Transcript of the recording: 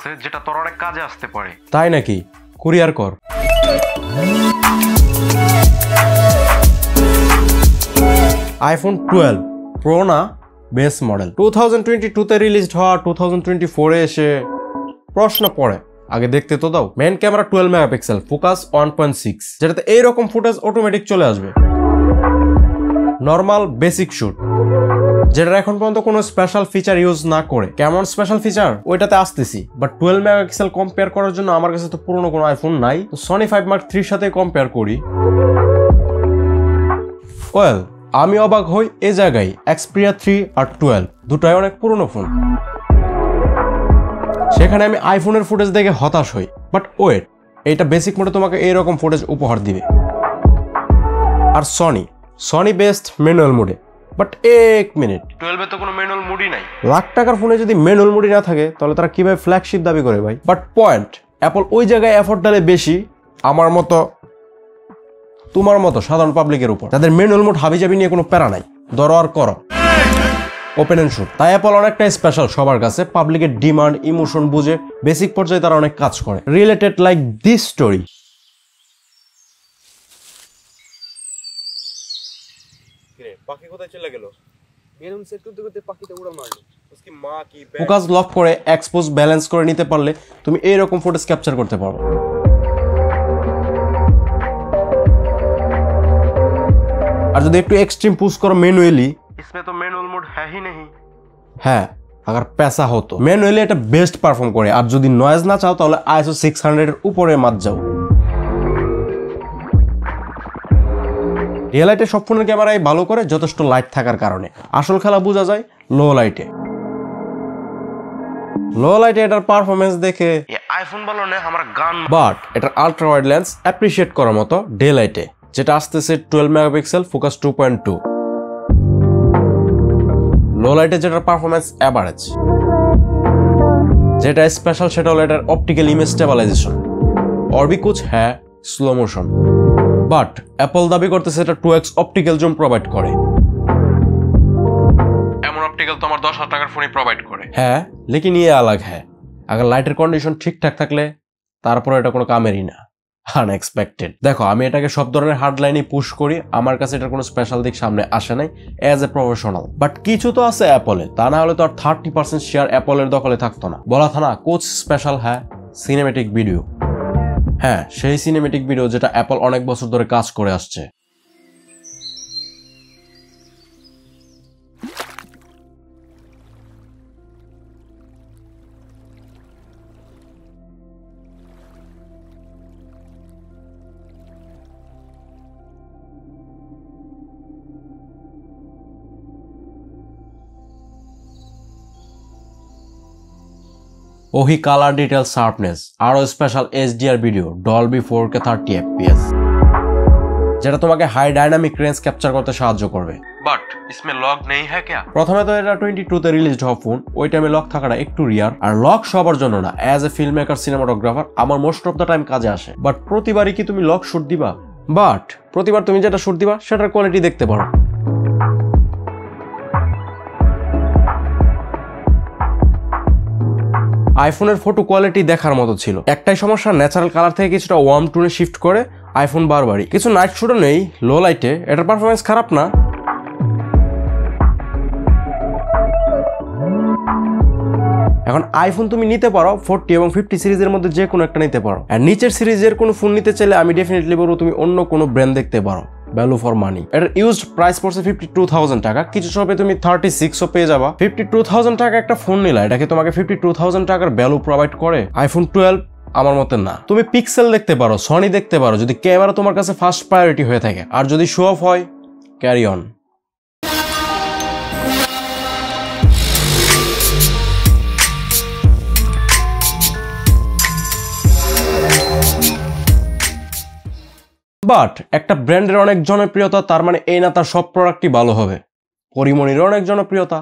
আছে যেটা তোর অনেক কাজে আসতে পারে। তাই নাকি? কুরিয়ার কর। iPhone 12 Pro না, বেস মডেল। 2022 তে রিলিজড হওয়া 2024 এ এসে প্রশ্ন পড়ে, আগে দেখতে তো দাও। মেইন ক্যামেরা 12 মেগাপিক্সেল, ফোকাস 1.6, যেটাতে এইরকম ফুটেজ অটোমেটিক চলে আসবে। নর্মাল বেসিক শুট, যেটা এখন পর্যন্ত কোনো স্পেশাল ফিচার ইউজ না করে। কেমন স্পেশাল ফিচার ওইটাতে আসতেছি, বাট 12 মেগাপিক্সেল কম্পেয়ার করার জন্য আমার কাছে তো পুরনো কোনো আইফোন নাই, তো সনি 5 Mark III সাথে কম্পেয়ার করি। ওয়েল, আমি অবাক হই এই জায়গায়, Xperia 3 আর 12 দুটাই অনেক পুরনো ফোন, সেখানে আমি আইফোনের ফুটেজ দেখে হতাশ হই। বাট ওয়েট, এইটা বেসিক মোডে তোমাকে এইরকম ফুটেজ উপহার দিবে। আর সনি বেস্ট ম্যানুয়াল মোডে। বাট এক মিনিট, 12 এ তো কোনো ম্যানুয়াল মুডই নাই। লাখ টাকার ফোনে যদি ম্যানুয়াল মোডই না থাকে, তাহলে তারা কিভাবে ফ্ল্যাগশিপ দাবি করে ভাই? বাট পয়েন্ট, অ্যাপল ওই জায়গায় এফোর্ট ডালে বেশি আমার মতো, তোমার মতো সাধারণ পাবলিকের উপর, তাদের ম্যানুয়াল মোড হাবিজাবি নিয়ে কোনো প্যারা নাই, ধরো আর করো, ওপেন এন্ড শুট। তাই অ্যাপল অনেকটা স্পেশাল সবার কাছে, পাবলিকের ডিমান্ড ইমোশন বুঝে বেসিক পর্যায়ে তারা অনেক কাজ করে। Related like this story. পাখি কোথায় চলে গেল? বেলুন সেট করতে করতে পাখিটা উড়া মারলো। उसकी मां की ফোকাস লক করে এক্সপোজ ব্যালেন্স করে নিতে পারলে তুমি এইরকম ফুটেজ ক্যাপচার করতে পারো। আর যদি একটু এক্সট্রিম পুশ করো ম্যানুয়ালি, इसमें तो मैनुअल मोड है ही नहीं। হ্যাঁ, अगर पैसा हो तो ম্যানুয়ালি এটা বেস্ট পারফর্ম করে। আর যদি নয়েজ না চাও তাহলে ISO 600 এর উপরে মাত যাও। রিয়েল লাইটে সব ফোনের ক্যামেরাই ভালো করে, যথেষ্ট লাইট থাকার কারণে। আসল খেলা বোঝা যায় লো লাইটে। লো লাইটে এটার পারফরমেন্স দেখে আইফোন ভালো না, আমার গান। বাট এটার আলট্রা ওয়াইড লেন্স অ্যাপ্রিশিয়েট করার মতো ডে লাইটে, যেটা আসতেছে 12 মেগাপিক্সেল, ফোকাস 2.2। লো লাইটে যেটার পারফরমেন্স অ্যাভারেজ। যেটা স্পেশাল সেটা হলো এটার অপটিক্যাল ইমেজ স্টেবিলাইজেশন। और भी कुछ है স্লো মোশন। বাট অ্যাপল দাবি করতেছে এটা 2x অপটিক্যাল জুম প্রোভাইড করে। এমন অপটিক্যাল তো আমার 10,000 টাকার ফোনই প্রোভাইড করে। হ্যাঁ, लेकिन ये अलग है। अगर লাইটের কন্ডিশন ঠিকঠাক থাকলে তারপরে এটা কোনো কামেরই না, আনএক্সপেক্টেড। দেখো, আমি এটাকে সব ধরনের হার্ড লাইনে পুশ করি, আমার কাছে এটার কোনো স্পেশাল দিক সামনে আসে নাই অ্যাজ এ প্রফেশনাল। বাট কিছু তো আছে অ্যাপলে, তা না হলে তো আর 30% শেয়ার অ্যাপলের দখলে থাকতো না। বলা থা না কুছ স্পেশাল হ্যাঁ, সিনেমেটিক ভিডিও। হ্যাঁ, সেই সিনেমেটিক ভিডিও যেটা অ্যাপল অনেক বছর ধরে কাজ করে আসছে। ওহি কালার ডিটেল শার্পনেস, আরো special HDR video, Dolby 4K 30 FPS, যেটা তোমাকে হাই ডাইনামিক রেঞ্জ ক্যাপচার করতে সাহায্য করবে। বাট इसमें লক নেই হ্যাঁ क्या? প্রথমে তো এটা 22 তে রিলিজড হওয়া ফোন, ওই টাইমে লক থাকাটা একটু রিয়ার। আর লক সবার জন্য না। As a film maker, cinematographer, আমার মোস্ট অফ দ্য টাইম কাজে আসে। বাট প্রতিবারই কি তুমি লক শুট দিবা? বাট প্রতিবার তুমি যেটা শুট দিবা সেটার কোয়ালিটি দেখতে পারো। আইফোনের ফটো কোয়ালিটি দেখার মতো ছিল। একটাই সমস্যা, ন্যাচারাল কালার থেকে কিছুটা ওয়ার্ম টোনে শিফট করে আইফোন বারবারই। কিছু নাইট শুটও নেই লো লাইটে, এটার পারফরমেন্স খারাপ না। এখন আইফোন তুমি নিতে পারো 40 এবং 50 সিরিজের মধ্যে যে কোনো একটা নিতে পারো। আর নিচের সিরিজের কোনো ফোন নিতে চাইলে আমি ডেফিনেটলি বলবো তুমি অন্য কোনো ব্র্যান্ড দেখতে পারো। Value for money. এটার ইউজড প্রাইস পড়ছে 52,000 টাকা। কিছু শপে তুমি 36ও পেয়ে যাবা। 52,000 টাকা একটা ফোন নিলা, এটাকে তোমাকে 52,000 টাকার ভ্যালু প্রোভাইড করে? আইফোন 12 আমার মতে না। তুমি পিক্সেল দেখতে পারো, সনি দেখতে পারো, যদি ক্যামেরা তোমার কাছে ফার্স্ট প্রায়োরিটি হয়ে থাকে। আর যদি শো অফ হয়, ক্যারি অন। বাট একটা ব্র্যান্ডের অনেক জনপ্রিয়তা তার মানে এই না তার সব প্রোডাক্টই ভালো হবে। পরিমণির অনেক জনপ্রিয়তা।